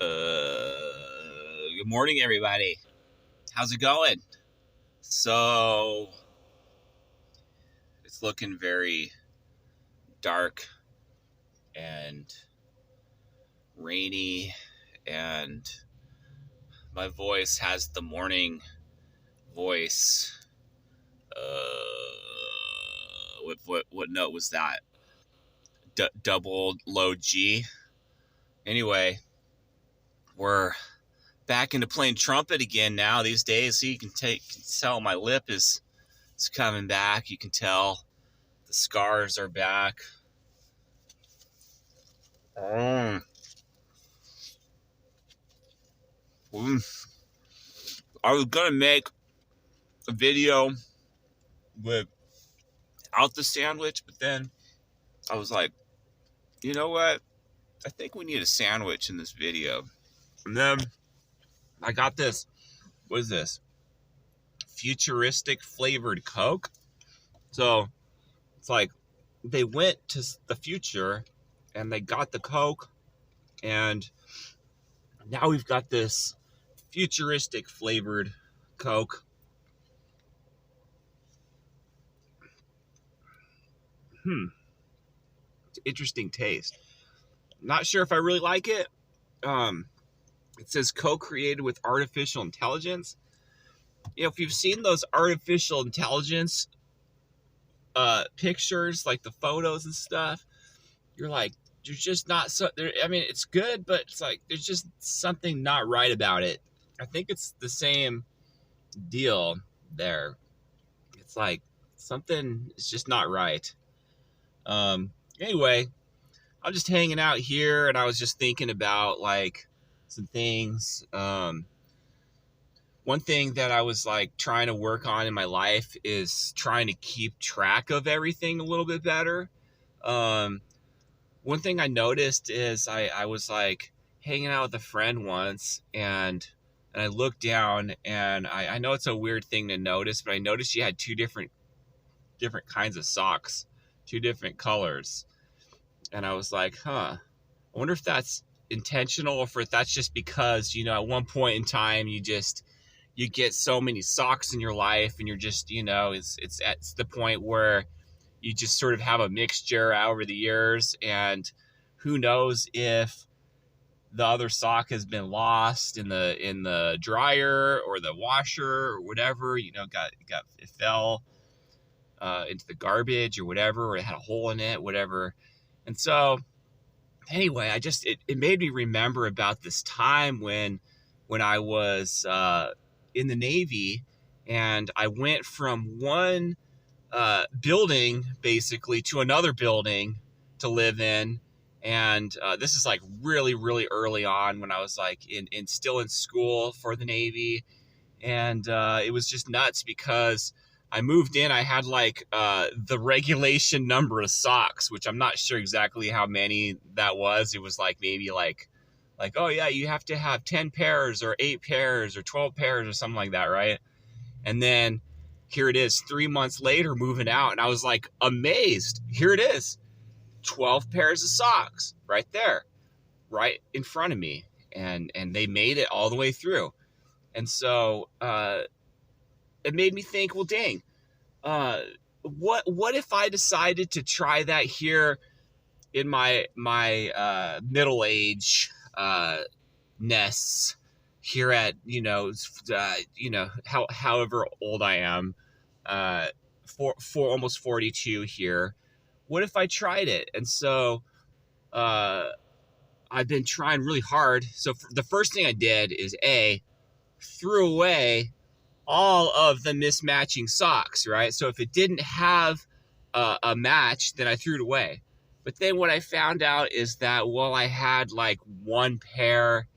Good morning, everybody. How's it going? So, it's looking very dark and rainy, and my voice has the morning voice. What note was that? Double low G. Anyway, we're back into playing trumpet again now these days, so you can tell my lip is coming back. You can tell the scars are back. I was gonna make a video without the sandwich, but then I was like, you know what? I think we need a sandwich in this video. And then I got this. What is this? Futuristic flavored Coke. So it's like they went to the future and they got the Coke, and now we've got this futuristic flavored Coke. It's an interesting taste. Not sure if I really like it. It says co-created with artificial intelligence. You know, if you've seen those artificial intelligence pictures, like the photos and stuff, you're like, you're just not so. I mean, it's good, but it's like there's just something not right about it. I think it's the same deal there. It's like something is just not right. Anyway, I'm just hanging out here, and I was just thinking about like some things. One thing that I was like trying to work on in my life is trying to keep track of everything a little bit better. One thing I noticed is I was like hanging out with a friend once, and I looked down, and I know it's a weird thing to notice, but I noticed she had two different kinds of socks, two different colors. And I was like, I wonder if that's intentional, or if that's just because, you know, at one point in time you get so many socks in your life, and you're just, you know, it's at the point where you just sort of have a mixture over the years, and who knows if the other sock has been lost in the dryer or the washer or whatever, you know, it fell into the garbage or whatever, or it had a hole in it, whatever. And so anyway, it made me remember about this time when I was in the Navy, and I went from one building basically to another building to live in. And this is like really, really early on when I was like still in school for the Navy. And it was just nuts because I moved in. I had like the regulation number of socks, which I'm not sure exactly how many that was. It was like maybe like, oh yeah, you have to have 10 pairs or 8 pairs or 12 pairs or something like that, right? And then here it is 3 months later moving out, and I was like amazed. Here it is, 12 pairs of socks right there, right in front of me. And they made it all the way through. And so it made me think, well, dang, what if I decided to try that here in my middle age nests here at, however old I am, for almost 42 here. What if I tried it? And so I've been trying really hard. So the first thing I did is threw away all of the mismatching socks, right? So if it didn't have a match, then I threw it away. But then what I found out is that, well, I had like one pair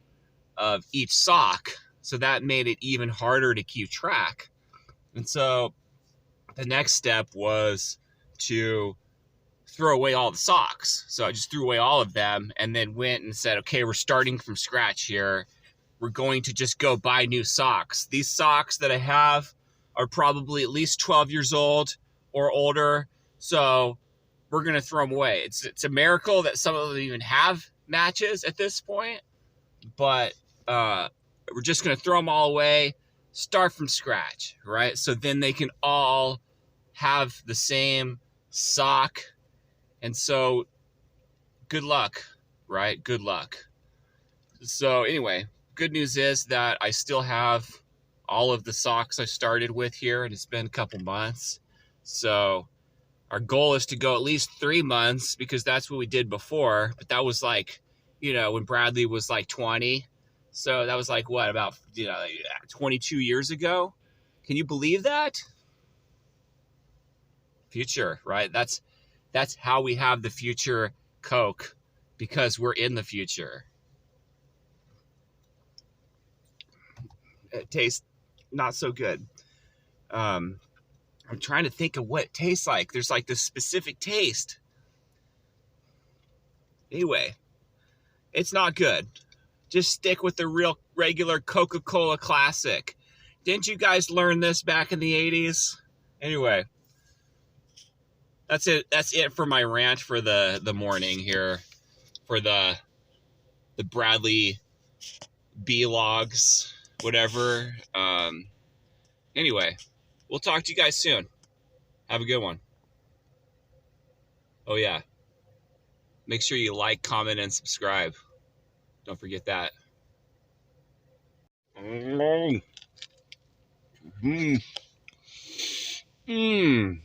of each sock, so that made it even harder to keep track. And so the next step was to throw away all the socks. So I just threw away all of them, and then went and said, okay, we're starting from scratch here. We're going to just go buy new socks. These socks that I have are probably at least 12 years old or older, so we're going to throw them away. It's a miracle that some of them even have matches at this point. but we're just going to throw them all away, start from scratch, right? So then they can all have the same sock. And so good luck, right? Good luck. So anyway, good news is that I still have all of the socks I started with here, and it's been a couple months. So our goal is to go at least 3 months, because that's what we did before. But that was like, when Bradley was like 20. So that was like what, about 22 years ago? Can you believe that? Future, right? That's how we have the future Coke, because we're in the future. It tastes not so good. I'm trying to think of what it tastes like. There's like this specific taste. Anyway, it's not good. Just stick with the real regular Coca-Cola classic. Didn't you guys learn this back in the 80s? Anyway, that's it. That's it for my rant for the morning here, for the Bradley B logs, whatever. Anyway, we'll talk to you guys soon. Have a good one. Oh yeah, make sure you like, comment, and subscribe. Don't forget that. Mm. Mm. Mm.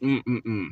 Mm. Mm.